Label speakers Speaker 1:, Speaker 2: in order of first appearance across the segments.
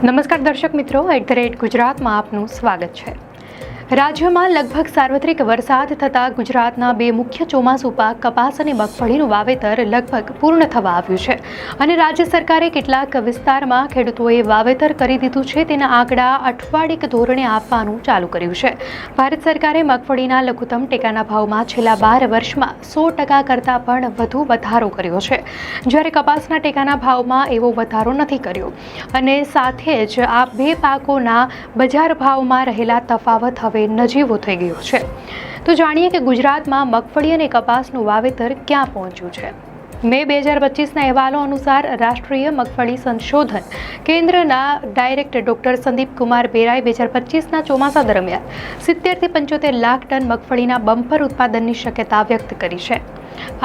Speaker 1: નમસ્કાર દર્શક મિત્રો, @ગુજરાતમાં આપનું સ્વાગત છે। રાજ્યમાં લગભગ સાર્વત્રિક વરસાદ થતાં ગુજરાતના બે મુખ્ય ચોમાસુ પાક કપાસ અને મગફળીનું વાવેતર લગભગ પૂર્ણ થવા આવ્યું છે અને રાજ્ય સરકારે કેટલાક વિસ્તારમાં ખેડૂતોએ વાવેતર કરી દીધું છે તેના આંકડા અઠવાડિક ધોરણે આપવાનું ચાલુ કર્યું છે। ભારત સરકારે મગફળીના લઘુત્તમ ટેકાના ભાવમાં છેલ્લા 12 વર્ષમાં 100% કરતાં પણ વધુ વધારો કર્યો છે, જ્યારે કપાસના ટેકાના ભાવમાં એવો વધારો નથી કર્યો અને સાથે જ આ બે પાકોના બજાર ભાવમાં રહેલા તફાવત હવે નજીવો થઈ ગયો છે। તો જાણીએ કે ગુજરાતમાં મગફળી અને કપાસનું વાવેતર ક્યાં પહોંચ્યું છે। મે 2025ના અહેવાલો અનુસાર રાષ્ટ્રીય મગફળી સંશોધન કેન્દ્રના ડાયરેક્ટર ડોક્ટર સંદીપ કુમાર બેરાએ 2025ના ચોમાસા દરમિયાન 70 થી 75 લાખ ટન મગફળીના બમ્પર ઉત્પાદનની શક્યતા વ્યક્ત કરી છે।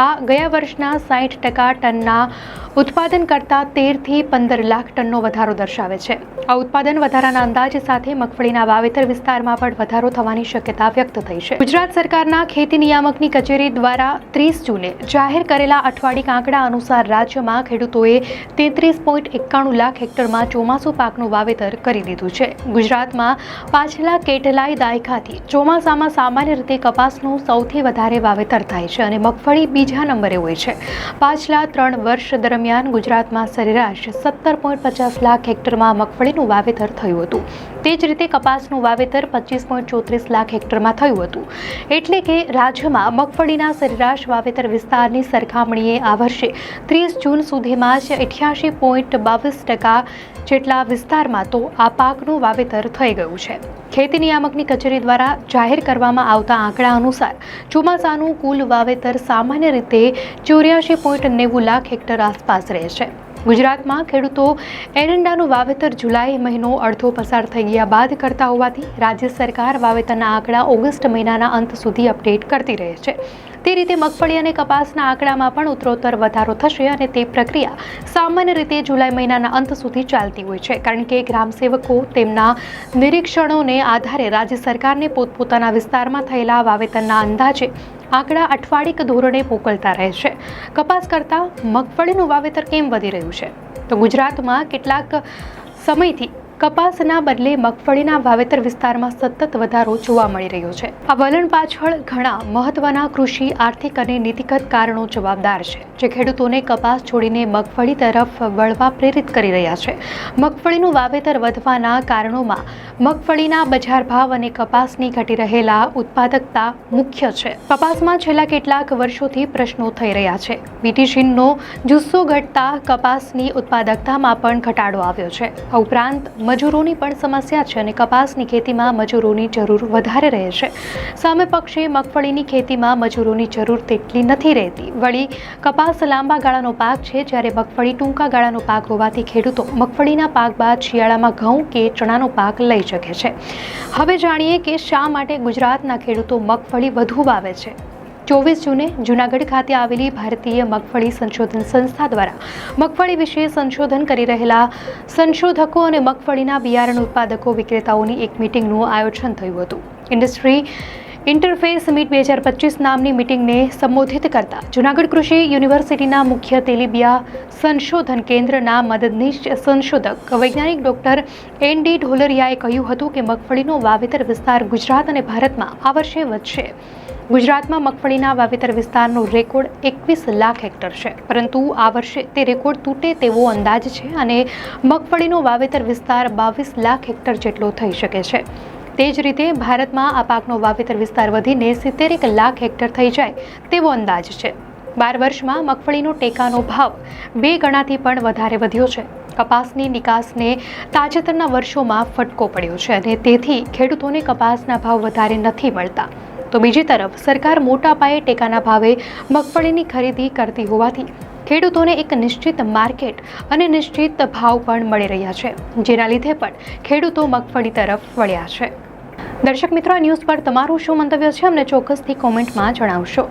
Speaker 1: આ ગયા વર્ષના 60% ટનના ઉત્પાદન કરતાં 13 થી 15 લાખ ટનનો વધારો દર્શાવે છે। આ ઉત્પાદન વધારાના અંદાજ સાથે મગફળીના વાવેતર વિસ્તારમાં પણ વધારો થવાની શક્યતા વ્યક્ત થઈ છે। ગુજરાત સરકારના ખેતી નિયામકની કચેરી દ્વારા 30 જૂને જાહેર કરેલા અઠવાડિક આંકડા અનુસાર રાજ્યમાં ખેડૂતોએ 33.91 લાખ હેક્ટરમાં ચોમાસુ પાકનું વાવેતર કરી દીધું છે। ગુજરાતમાં પાછલા કેટલાય દાયકાથી ચોમાસામાં સામાન્ય રીતે કપાસનું સૌથી વધારે વાવેતર થાય છે અને મગફળી બીજા નંબરે હોય છે। પાછલા 3 વર્ષ દરમિયાન ગુજરાતમાં સરેરાશ 17.50 લાખ હેક્ટરમાં મગફળીનું વાવેતર થયું હતું। તે જ રીતે કપાસનું વાવેતર 25.34 લાખ હેક્ટરમાં થયું હતું। એટલે કે રાજ્યમાં મગફળીના સરેરાશ વાવેતર વિસ્તારની સરખામણીએ આ વર્ષે 30 જૂન સુધીમાં જ 88.22% જેટલા વિસ્તારમાં તો આ પાકનું વાવેતર થઈ ગયું છે। ખેતી નિયામકની કચેરી દ્વારા જાહેર કરવામાં આવતા આંકડા અનુસાર ચોમાસાનું કુલ વાવેતર સામાન્ય રીતે 84.90 લાખ હેક્ટર આસપાસ રહે છે। ગુજરાતમાં ખેડૂતો એરંડાનું વાવેતર જુલાઈ મહિનો અડધો પસાર થઈ ગયા બાદ કરતા હોવાથી રાજ્ય સરકાર વાવેતરના આંકડા ઓગસ્ટ મહિનાના અંત સુધી અપડેટ કરતી રહે છે। તે રીતે મગફળી અને કપાસના આંકડામાં પણ ઉત્તરોત્તર વધારો થશે અને તે પ્રક્રિયા સામાન્ય રીતે જુલાઈ મહિનાના અંત સુધી ચાલતી હોય છે, કારણ કે ગ્રામસેવકો તેમના નિરીક્ષણોને આધારે રાજ્ય સરકારને પોતપોતાના વિસ્તારમાં થયેલા વાવેતરના અંદાજે આંકડા અઠવાડિક ધોરણે મોકલતા રહે છે। કપાસ કરતાં મગફળીનું વાવેતર કેમ વધી રહ્યું છે? તો ગુજરાતમાં કેટલાક સમયથી કપાસના બદલે મગફળીના વાવેતર વિસ્તારમાં સતત વધારો જોવા મળી રહ્યો છે। આ વલણ પાછળ ઘણા મહત્વના કૃષિ, આર્થિક અને નીતિગત કારણો જવાબદાર છે, જે ખેડૂતોને કપાસ છોડીને મગફળી તરફ વળવા પ્રેરિત કરી રહ્યા છે। મગફળીનું વાવેતર વધવાના કારણોમાં મગફળીના બજાર ભાવ અને કપાસની ઘટી રહેલા ઉત્પાદકતા મુખ્ય છે। કપાસમાં છેલ્લા કેટલાક વર્ષોથી પ્રશ્નો થઈ રહ્યા છે। બીટીજીનનો જુસ્સો ઘટતા કપાસની ઉત્પાદકતામાં પણ ઘટાડો આવ્યો છે। આ ઉપરાંત મજૂરોની પણ સમસ્યા છે અને કપાસની ખેતીમાં મજૂરોની જરૂર વધારે રહે છે। સામે પક્ષે મગફળીની ખેતીમાં મજૂરોની જરૂર તેટલી નથી રહેતી। વળી કપાસ લાંબા ગાળાનો પાક છે, જ્યારે મગફળી ટૂંકા ગાળાનો પાક હોવાથી ખેડૂતો મગફળીના પાક બાદ શિયાળામાં ઘઉં કે ચણાનો પાક લઈ શકે છે। હવે જાણીએ કે શા માટે ગુજરાતના ખેડૂતો મગફળી વધુ વાવે છે। 24 જૂને જૂનાગઢ ખાતે આવેલી ભારતીય મગફળી સંશોધન સંસ્થા દ્વારા મગફળી વિશે સંશોધન કરી રહેલા સંશોધકો અને મગફળીના બિયારણ ઉત્પાદકો વિક્રેતાઓની એક મિટિંગનું આયોજન થયું હતું। ઇન્ડસ્ટ્રી ઇન્ટરફેસ મીટ 2025 નામની મિટિંગને સંબોધિત કરતા જૂનાગઢ કૃષિ યુનિવર્સિટીના મુખ્ય તેલીબિયા સંશોધન કેન્દ્રના મદદનીશ સંશોધક વૈજ્ઞાનિક ડોક્ટર ND ઢોલરિયાએ કહ્યું હતું કે મગફળીનો વાવેતર વિસ્તાર ગુજરાત અને ભારતમાં આ વર્ષે વધશે। ગુજરાતમાં મગફળીના વાવેતર વિસ્તારનો રેકોર્ડ 21 લાખ હેક્ટર છે, પરંતુ આ વર્ષે તે રેકોર્ડ તૂટે તેવો અંદાજ છે અને મગફળીનો વાવેતર વિસ્તાર 22 લાખ હેક્ટર જેટલો થઈ શકે છે। તે જ રીતે ભારતમાં આ પાકનો વાવેતર વિસ્તાર વધીને 71 લાખ હેક્ટર થઈ જાય તેવો અંદાજ છે। 12 વર્ષમાં મગફળીનો ટેકાનો ભાવ 2 ગણાથી પણ વધારે વધ્યો છે। કપાસની નિકાસને તાજેતરના વર્ષોમાં ફટકો પડ્યો છે અને તેથી ખેડૂતોને કપાસના ભાવ વધારે નથી મળતા। તો બીજી તરફ સરકાર મોટા પાયે ટેકાના ભાવે મગફળીની ખરીદી કરતી હોવાથી ખેડૂતોને એક નિશ્ચિત માર્કેટ અને નિશ્ચિત ભાવ પણ મળી રહ્યા છે, જેના લીધે પણ ખેડૂતો મગફળી તરફ વળ્યા છે। દર્શક મિત્રો, આ ન્યૂઝ પર તમારું શું મંતવ્ય છે? અમને ચોક્કસથી કોમેન્ટમાં જણાવશો।